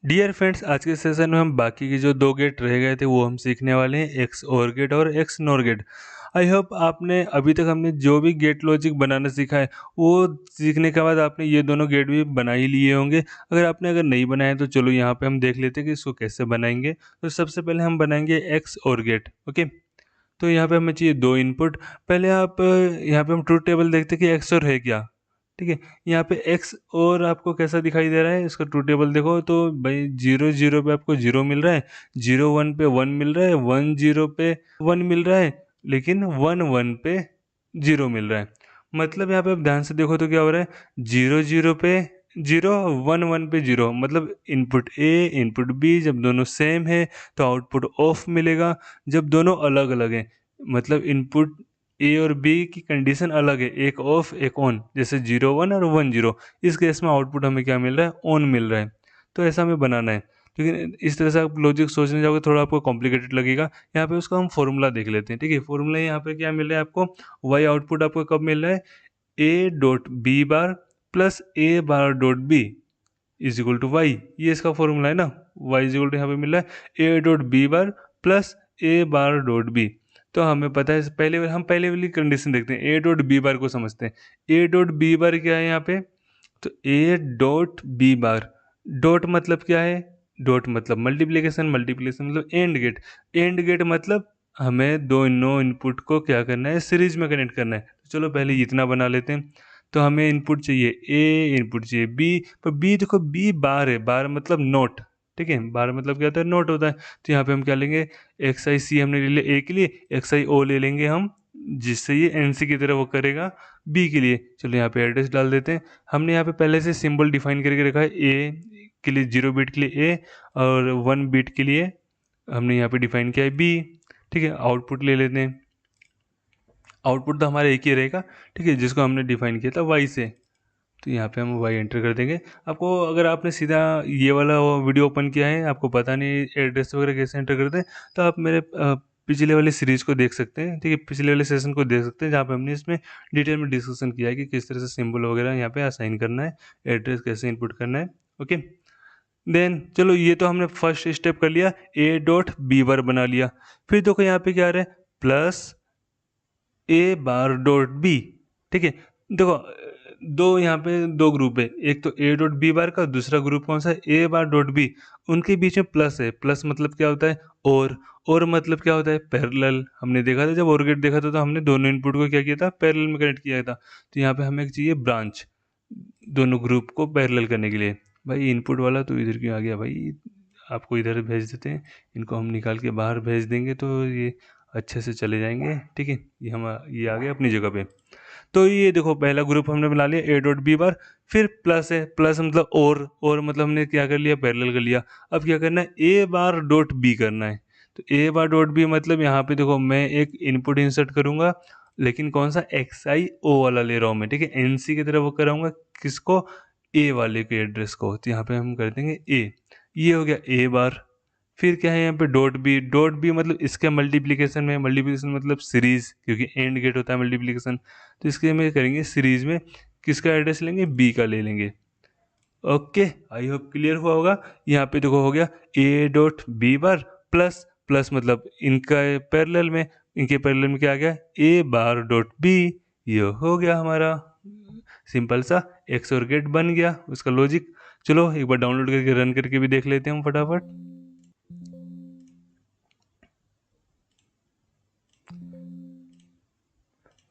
Dear friends, आज के session में हम बाकी के जो 2 गेट रह गए थे वो हम सीखने वाले हैं, एक्स ओर गेट और X nor gate. I hope आपने अभी तक हमने जो भी गेट लॉजिक बनाना सीखा है वो सीखने के बाद आपने ये दोनों गेट भी बना ही लिए होंगे। अगर नहीं बनाए तो चलो यहाँ पे हम देख लेते हैं कि इसको कैसे बनाएंगे। तो सबसे पहले हम बनाएंगे एक्स ओर गेट। ओके, तो यहाँ पे हमें चाहिए 2 इनपुट। पहले आप यहाँ पे हम ट्रुथ टेबल देखते हैं कि एक्स और है क्या। ठीक है, यहाँ पे एक्स और आपको कैसा दिखाई दे रहा है, इसका ट्रू टेबल देखो तो भाई 0 0 पे आपको 0 मिल रहा है, 0 1 पे 1 मिल रहा है, 1 0 पे 1 मिल रहा है, लेकिन 1 1 पे 0 मिल रहा है। मतलब यहाँ पे आप ध्यान से देखो तो क्या हो रहा है, 0 0 पे 0, 1 1 पे 0, मतलब इनपुट ए इनपुट बी जब दोनों सेम है तो आउटपुट ऑफ मिलेगा। जब दोनों अलग अलग हैं, मतलब इनपुट ए और बी की कंडीशन अलग है, एक ऑफ एक ऑन, जैसे 0 1 और 1 0, इस केस में आउटपुट हमें क्या मिल रहा है, ऑन मिल रहा है। तो ऐसा हमें बनाना है, लेकिन इस तरह से आप लॉजिक सोचने जाओगे थोड़ा आपको कॉम्प्लिकेटेड लगेगा। यहाँ पे उसका हम फॉर्मूला देख लेते हैं। ठीक है, फॉर्मूला यहाँ पे क्या मिल रहा है आपको, वाई आउटपुट आपको कब मिल रहा है, A dot B bar plus A bar dot B is equal to Y. ये इसका फॉर्मूला है ना, वाई इज इक्वल टू यहाँ पे मिल रहा है A dot B bar plus A bar dot B. तो हमें पता है, हम पहले वाली कंडीशन देखते हैं, ए डॉट बी बार को समझते हैं। ए डॉट बी बार क्या है यहाँ पे, तो A dot B bar, dot मतलब क्या है, डॉट मतलब मल्टीप्लिकेशन, मल्टीप्लिकेशन मतलब एंड गेट, एंड गेट मतलब हमें दोनों इनपुट को क्या करना है, सीरीज में कनेक्ट करना है। तो चलो पहले इतना बना लेते हैं। तो हमें इनपुट चाहिए ए, इनपुट चाहिए बी, पर बी देखो बी बार है, बार मतलब नोट। ठीक है, बार मतलब क्या होता है, नोट होता है। तो यहाँ पे हम क्या लेंगे, एक्स आई सी हमने ले लिया ए के लिए, एक्स आई ओ ले लेंगे हम, जिससे ये एन सी की तरह वो करेगा बी के लिए। चलो यहाँ पे एड्रेस डाल देते हैं। हमने यहाँ पे पहले से सिंबल डिफाइन करके रखा है, ए के लिए 0 बिट के लिए ए और 1 बिट के लिए हमने यहाँ पे डिफाइन किया है बी। ठीक है, आउटपुट ले लेते हैं। आउटपुट तो हमारा एक ही रहेगा, ठीक है, जिसको हमने डिफाइन किया था वाई से। तो यहाँ पे हम वाई एंटर कर देंगे। आपको अगर आपने सीधा ये वाला वीडियो ओपन किया है, आपको पता नहीं एड्रेस वगैरह कैसे एंटर करते हैं, तो आप मेरे पिछले वाले सीरीज़ को देख सकते हैं। ठीक है, पिछले वाले सेशन को देख सकते हैं, जहाँ पे हमने इसमें डिटेल में डिस्कशन किया है कि किस तरह से सिंबल वगैरह यहाँ पे असाइन करना है, एड्रेस कैसे इनपुट करना है। ओके, देन चलो ये तो हमने फर्स्ट स्टेप कर लिया, ए डॉट बी बार बना लिया। फिर देखो यहाँ पे क्या आ रहा है, प्लस ए बार डॉट बी। ठीक है, देखो दो यहाँ पे दो ग्रुप है, एक तो ए डॉट बी बार का, दूसरा ग्रुप कौन सा है, ए बार डॉट बी। उनके बीच में प्लस है, प्लस मतलब क्या होता है, और मतलब क्या होता है, पैरेलल। हमने देखा था जब और गेट देखा था तो हमने दोनों इनपुट को क्या किया था, पैरेलल में कनेक्ट किया था। तो यहाँ पे हमें चाहिए ब्रांच, दोनों ग्रुप को पैरेलल करने के लिए। भाई इनपुट वाला तो इधर क्यों आ गया भाई, आपको इधर भेज देते हैं, इनको हम निकाल के बाहर भेज देंगे तो ये अच्छे से चले जाएंगे। ठीक है, ये आ गया अपनी जगह पे। तो ये देखो पहला ग्रुप हमने बना लिया ए डॉट बी बार, फिर प्लस है, प्लस मतलब और मतलब हमने क्या कर लिया, पैरेलल कर लिया। अब क्या करना है, ए बार डॉट बी करना है। तो ए बार डॉट बी मतलब यहाँ पे देखो मैं एक इनपुट इंसर्ट करूंगा, लेकिन कौन सा, एक्स आई ओ वाला ले रहा हूँ मैं। ठीक है, एन सी की तरह वो कराऊंगा, किसको, ए वाले के एड्रेस को। तो यहाँ पे हम कर देंगे ए, ये हो गया ए बार। फिर क्या है यहाँ पे डॉट बी, डॉट बी मतलब इसके मल्टीप्लिकेशन में, मल्टीप्लिकेशन मतलब सीरीज, क्योंकि एंड गेट होता है मल्टीप्लिकेशन। तो इसके में करेंगे सीरीज में, किसका एड्रेस लेंगे, बी का ले लेंगे। ओके, आई होप क्लियर हुआ होगा। यहाँ पे देखो हो गया A dot B bar plus, plus मतलब इनका पैरेलल में, इनके पैरेलल में क्या आ गया, ए बार डॉट बी। ये हो गया हमारा सिंपल सा एक्स और गेट बन गया, उसका लॉजिक। चलो एक बार डाउनलोड करके रन करके भी देख लेते हैं हम फटाफट।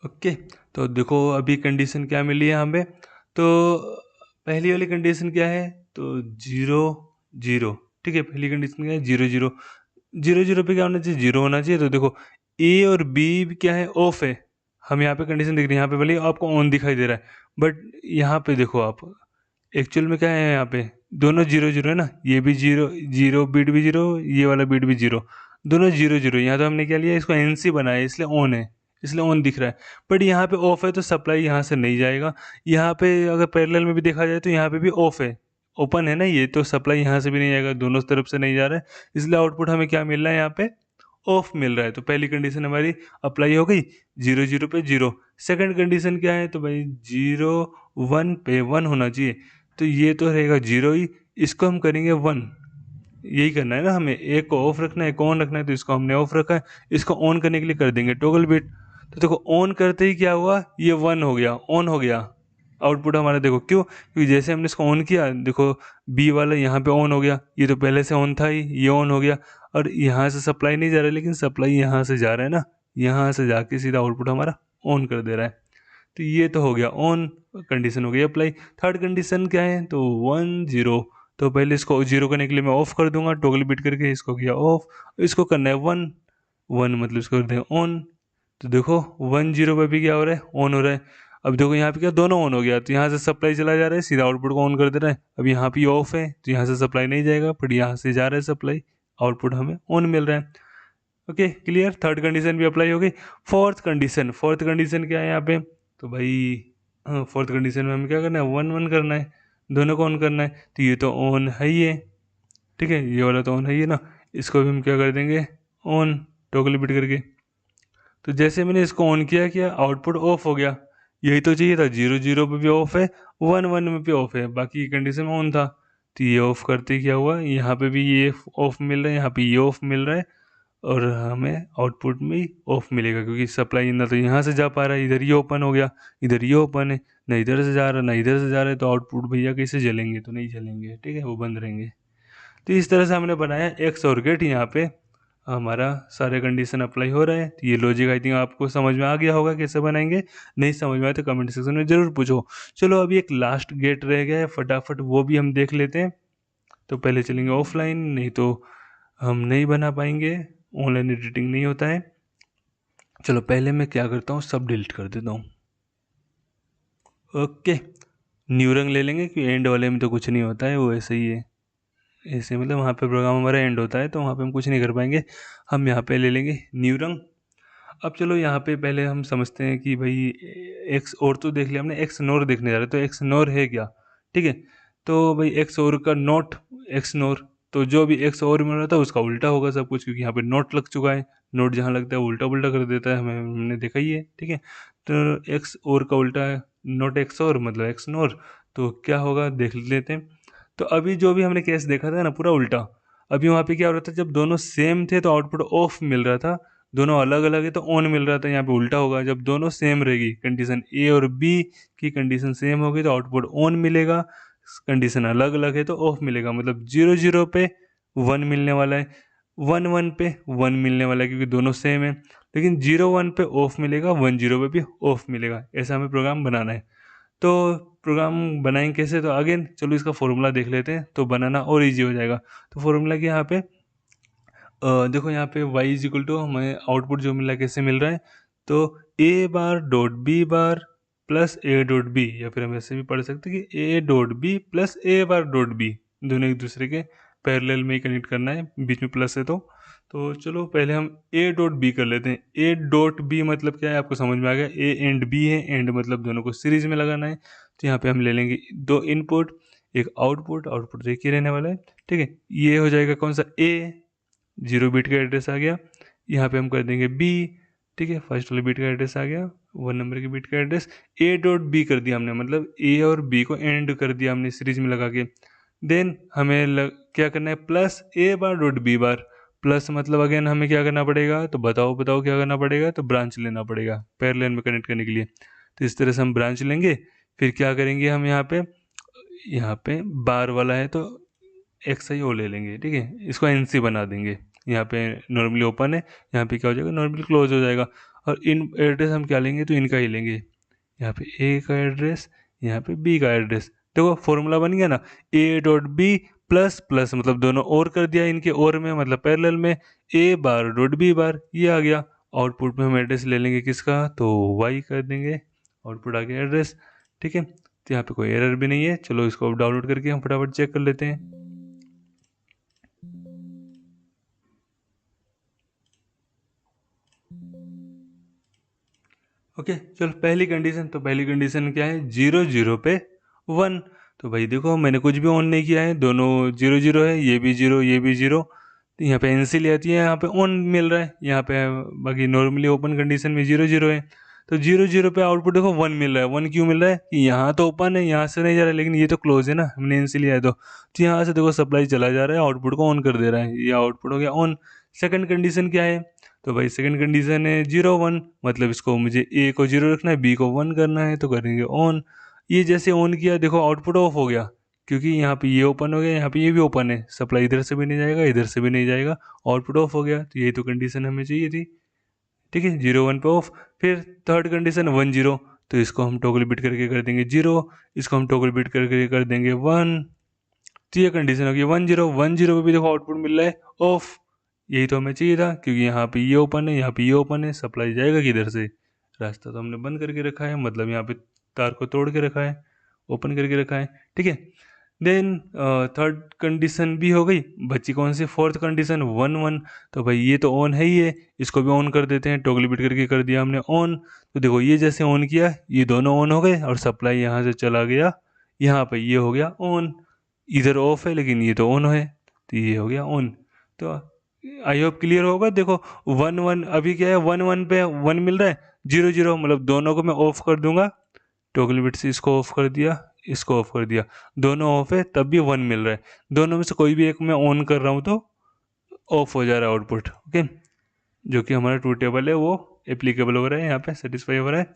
ओके, तो देखो अभी कंडीशन क्या मिली है यहाँ पे। तो पहली वाली कंडीशन क्या है, तो 0 0। ठीक है, पहली कंडीशन क्या है, 0 0। 0 0 पे क्या होना चाहिए, 0 होना चाहिए। तो देखो ए और बी क्या है, ऑफ है। हम यहाँ पे कंडीशन देख रहे हैं, यहाँ पे भले आपको ऑन दिखाई दे रहा है, बट यहाँ पे देखो आप एक्चुअल में क्या है, यहाँ पे दोनों 0 0 है ना, ये भी 0 0 बीट भी 0, ये वाला बीट भी 0, दोनों 0 0। यहाँ तो हमने क्या लिया, इसको एनसी बनाया इसलिए ऑन है, इसलिए ऑन दिख रहा है। बट यहाँ पे ऑफ है तो सप्लाई यहाँ से नहीं जाएगा। यहाँ पे अगर पैरेलल में भी देखा जाए तो यहाँ पे भी ऑफ है, ओपन है ना ये, तो सप्लाई यहाँ से भी नहीं जाएगा, दोनों तरफ से नहीं जा रहा है, इसलिए आउटपुट हमें क्या मिल रहा है, यहाँ पे ऑफ मिल रहा है। तो पहली कंडीशन हमारी अप्लाई हो गई, 0 0 पे 0। सेकंड कंडीशन क्या है, तो भाई 0 1 पे 1 होना चाहिए, तो ये तो रहेगा 0 ही, इसको हम करेंगे 1। यही करना है ना, हमें एक को ऑफ रखना है, एक को ऑन रखना है, तो इसको हमने ऑफ रखा है, इसको ऑन करने के लिए कर देंगे टॉगल बिट। तो देखो ऑन करते ही क्या हुआ, ये 1 हो गया, ऑन हो गया आउटपुट हमारा। देखो क्यों, क्योंकि जैसे हमने इसको ऑन किया, देखो बी वाला यहाँ पे ऑन हो गया, ये तो पहले से ऑन था ही, ये ऑन हो गया, और यहाँ से सप्लाई नहीं जा रहा है, लेकिन सप्लाई यहाँ से जा रहा है ना, यहाँ से जाके सीधा आउटपुट हमारा ऑन कर दे रहा है। तो ये तो हो गया ऑन, कंडीशन हो गई अप्लाई। थर्ड कंडीशन क्या है, तो 1 0। तो पहले इसको 0 करने के लिए मैं ऑफ कर दूंगा, टॉगल बिट करके इसको किया ऑफ, इसको करना है 1 1, मतलब इसको कर दें ऑन। तो देखो 1 0 पे भी क्या हो रहा है, ऑन हो रहा है। अब देखो यहाँ पे क्या, दोनों ऑन हो गया, तो यहाँ से सप्लाई चला जा रहा है, सीधा आउटपुट को ऑन कर दे रहा है। अब यहाँ पे ऑफ है, तो यहाँ से सप्लाई नहीं जाएगा, बट यहाँ से जा रहा है सप्लाई, आउटपुट हमें ऑन मिल रहा है। ओके क्लियर, थर्ड कंडीशन भी अप्लाई हो गई। फोर्थ कंडीशन क्या है यहाँ पे, तो भाई फोर्थ कंडीशन में हमें क्या करना है, 1 1 करना है, दोनों को ऑन करना है। तो ये तो ऑन है ही है, ठीक है, ये वाला तो ऑन है ही है ना, इसको भी हम क्या कर देंगे ऑन, टॉगल बिट करके। तो जैसे मैंने इसको ऑन किया आउटपुट ऑफ हो गया, यही तो चाहिए था, 0 0 पे भी ऑफ है, 1 1 में भी ऑफ है, बाकी कंडीशन ऑन था। तो ये ऑफ करते ही क्या हुआ, यहाँ पे भी ये ऑफ मिल रहा है, यहाँ पे ये ऑफ मिल रहा है, और हमें आउटपुट में ही ऑफ मिलेगा, क्योंकि सप्लाई ना तो यहाँ से जा पा रहा है, इधर ये ओपन हो गया, इधर ये ओपन है, ना इधर से जा रहा ना इधर से जा रहा है, तो आउटपुट भैया कैसे जलेंगे, तो नहीं जलेंगे, ठीक है, वो बंद रहेंगे। तो इस तरह से हमने बनाया एक्स और गेट, यहाँ पे हमारा सारे कंडीशन अप्लाई हो रहा है। तो ये लॉजिक आई थिंक आपको समझ में आ गया होगा कैसे बनाएंगे, नहीं समझ में आए तो कमेंट सेक्शन में ज़रूर पूछो। चलो अभी एक लास्ट गेट रह गया है, फटाफट वो भी हम देख लेते हैं। तो पहले चलेंगे ऑफलाइन, नहीं तो हम नहीं बना पाएंगे, ऑनलाइन एडिटिंग नहीं होता है। चलो पहले मैं क्या करता हूँ, सब डिलीट कर देता हूँ। ओके, न्यू रंग ले लेंगे, क्योंकि एंड वाले में तो कुछ नहीं होता है, वो ऐसे ही है, ऐसे मतलब वहाँ पे प्रोग्राम हमारा एंड होता है, तो वहाँ पे हम कुछ नहीं कर पाएंगे। हम यहाँ पे ले लेंगे न्यू रंग। अब चलो यहाँ पे पहले हम समझते हैं कि भाई एक्स और तो देख लिया हमने, एक्स नोर देखने जा रहे हैं, तो एक्स नोर है क्या, ठीक है। तो भाई एक्स और का नोट एक्स नोर, तो जो भी एक्स और में रहता है उसका उल्टा होगा सब कुछ, क्योंकि यहाँ पे नोट लग चुका है, नोट जहाँ लगता है उल्टा उल्टा कर देता है, हमें हमने देखा ही है, ठीक है। तो एक्स और का उल्टा है नोट एक्स और, मतलब एक्स नोर, तो क्या होगा देख लेते हैं। तो अभी जो भी हमने केस देखा था ना पूरा उल्टा, अभी वहाँ पे क्या हो रहा था, जब दोनों सेम थे तो आउटपुट ऑफ मिल रहा था, दोनों अलग अलग है तो ऑन मिल रहा था। यहाँ पे उल्टा होगा, जब दोनों सेम रहेगी, कंडीशन ए और बी की कंडीशन सेम होगी तो आउटपुट ऑन मिलेगा, कंडीशन अलग अलग है तो ऑफ मिलेगा, मतलब 0 0 पे 1 मिलने वाला है, 1 1 पे 1 मिलने वाला है, क्योंकि दोनों सेम है। लेकिन 0 1 पे ऑफ मिलेगा, 1 0 पे भी ऑफ मिलेगा, ऐसा हमें प्रोग्राम बनाना है। तो प्रोग्राम बनाएंगे कैसे, तो अगेन चलो इसका फॉर्मूला देख लेते हैं, तो बनाना और इजी हो जाएगा। तो फॉर्मूला क्या यहाँ पे देखो, यहाँ पे y इज इक्वल टू हमें आउटपुट जो मिल रहा है कैसे मिल रहा है, तो a bar dot B bar plus a dot B, या फिर हम ऐसे भी पढ़ सकते हैं कि a dot B plus a bar dot B, दोनों एक दूसरे के पैरेलल में ही कनेक्ट करना है, बीच में प्लस है तो चलो पहले हम a डॉट बी कर लेते हैं। a डॉट बी मतलब क्या है, आपको समझ में आ गया, a एंड b है, एंड मतलब दोनों को सीरीज में लगाना है। तो यहाँ पे हम ले लेंगे 2 इनपुट, एक आउटपुट, आउटपुट एक ही रहने वाला है, ठीक है। ये हो जाएगा कौन सा, a, 0 बिट का एड्रेस आ गया, यहाँ पे हम कर देंगे बी, ठीक है, फर्स्ट वाले बिट का एड्रेस आ गया, 1 नंबर के बिट का एड्रेस, ए डॉट बी कर दिया हमने, मतलब ए और बी को एंड कर दिया हमने सीरीज में लगा के। देन हमें क्या करना है, प्लस ए bar dot B bar, plus मतलब अगेन हमें क्या करना पड़ेगा, तो बताओ क्या करना पड़ेगा, तो ब्रांच लेना पड़ेगा पैरेलल में कनेक्ट करने के लिए। तो इस तरह से हम ब्रांच लेंगे, फिर क्या करेंगे हम यहाँ पे बार वाला है तो एक्स आई ओ ले लेंगे, ठीक है, इसको एन सी बना देंगे। यहाँ पे नॉर्मली ओपन है, यहाँ पे क्या हो जाएगा, नॉर्मली क्लोज हो जाएगा। और इन एड्रेस हम क्या लेंगे, तो इनका ही लेंगे, यहाँ पे ए का एड्रेस, यहाँ पे बी का एड्रेस। देखो फॉर्मूला बन गया ना, A dot B plus plus मतलब दोनों और कर दिया इनके और में, मतलब पैरेलल में, ए बार डॉट बी बार, ये आ गया। आउटपुट में हम एड्रेस ले लेंगे किसका, तो वाई कर देंगे, आउटपुट आ गया एड्रेस, ठीक है। तो यहाँ पे कोई एरर भी नहीं है। चलो इसको डाउनलोड करके हम फटाफट चेक कर लेते हैं। ओके चलो पहली कंडीशन क्या है, 0 0 पे 1। तो भाई देखो मैंने कुछ भी ऑन नहीं किया है, दोनों 0 0 है, ये भी 0 ये भी 0। तो यहाँ पे एनसी ले आती है, यहाँ पे ऑन मिल रहा है, यहाँ पे बाकी नॉर्मली ओपन कंडीशन में 0 0 है। तो 0 0 पे आउटपुट देखो 1 मिल रहा है। 1 क्यों मिल रहा है कि यहाँ तो ओपन है, यहाँ से नहीं जा रहा है, लेकिन ये तो क्लोज है ना, हमने इनसे लिया है तो यहाँ से देखो सप्लाई चला जा रहा है, आउटपुट को ऑन कर दे रहा है, ये आउटपुट हो गया ऑन। सेकंड कंडीशन क्या है, तो भाई सेकंड कंडीशन है 0 1, मतलब इसको मुझे ए को 0 रखना है, बी को 1 करना है, तो करेंगे ऑन। ये जैसे ऑन किया देखो आउटपुट ऑफ हो गया, क्योंकि यहाँ पे ये ओपन हो गया, यहाँ पे ये भी ओपन है, सप्लाई इधर से भी नहीं जाएगा, इधर से भी नहीं जाएगा, आउटपुट ऑफ हो गया। तो यही तो कंडीशन हमें चाहिए थी, ठीक है, 0 1 पे ऑफ। फिर थर्ड कंडीशन 1 0, तो इसको हम टॉगल बिट करके कर देंगे 0, इसको हम टॉगल बिट करके कर देंगे 1। तो ये कंडीशन होगी 1 0 1 0 पे भी देखो आउटपुट मिल रहा है ऑफ। यही तो हमें चाहिए था, क्योंकि यहाँ पे ये ओपन है, यहाँ पे ये ओपन है, सप्लाई जाएगा किधर से, रास्ता तो हमने बंद करके रखा है, मतलब यहाँ पे तार को तोड़ के रखा है, ओपन करके रखा है, ठीक है। देन थर्ड कंडीशन भी हो गई, बची कौन सी, फोर्थ कंडीशन 1 1। तो भाई ये तो ऑन है ही है, इसको भी ऑन कर देते हैं, टॉगल बिट करके कर दिया हमने ऑन। तो देखो ये जैसे ऑन किया, ये दोनों ऑन हो गए और सप्लाई यहाँ से चला गया, यहाँ पे ये हो गया ऑन। इधर ऑफ है लेकिन ये तो ऑन है, तो ये हो गया ऑन। तो आई होप क्लियर होगा। देखो 1 1 अभी क्या है, 1 1 पे 1 मिल रहा है, 0 0 मतलब दोनों को मैं ऑफ कर दूंगा, टॉगल बिट से इसको ऑफ कर दिया, इसको ऑफ कर दिया, दोनों ऑफ है तब भी 1 मिल रहा है। दोनों में से कोई भी एक मैं ऑन कर रहा हूँ तो ऑफ हो जा रहा है आउटपुट, ओके, जो कि हमारा ट्रूथ टेबल है वो एप्लीकेबल हो रहा है, यहाँ पे सेटिस्फाई हो रहा है।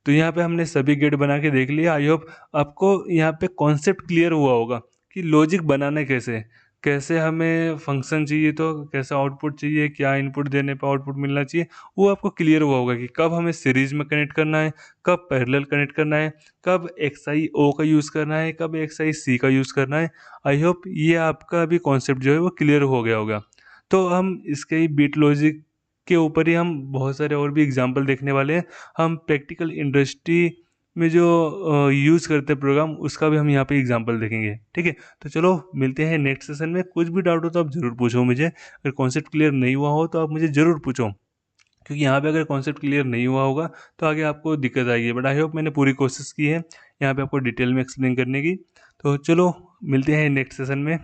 तो यहाँ पे हमने सभी गेट बना के देख लिया। आई होप आपको यहाँ पे कॉन्सेप्ट क्लियर हुआ होगा कि लॉजिक बनाना कैसे है, कैसे हमें फंक्शन चाहिए तो कैसा आउटपुट चाहिए, क्या इनपुट देने पे आउटपुट मिलना चाहिए, वो आपको क्लियर हुआ होगा कि कब हमें सीरीज में कनेक्ट करना है, कब पैरेलल कनेक्ट करना है, कब एक्स आई ओ का यूज़ करना है, कब एक्स आई सी का यूज़ करना है। आई होप ये आपका अभी कॉन्सेप्ट जो है वो क्लियर हो गया होगा। तो हम इसके ही बीट लॉजिक के ऊपर ही हम बहुत सारे और भी एग्जाम्पल देखने वाले हैं। हम प्रैक्टिकल इंडस्ट्री में जो यूज़ करते हैं प्रोग्राम, उसका भी हम यहाँ पे एग्जांपल देखेंगे, ठीक है। तो चलो मिलते हैं नेक्स्ट सेशन में। कुछ भी डाउट हो तो आप ज़रूर पूछो मुझे, अगर कॉन्सेप्ट क्लियर नहीं हुआ हो तो आप मुझे ज़रूर पूछो, क्योंकि यहाँ पे अगर कॉन्सेप्ट क्लियर नहीं हुआ होगा तो आगे आपको दिक्कत आएगी। बट आई होप मैंने पूरी कोशिश की है यहाँ पे आपको डिटेल में एक्सप्लेन करने की। तो चलो मिलते हैं नेक्स्ट सेशन में।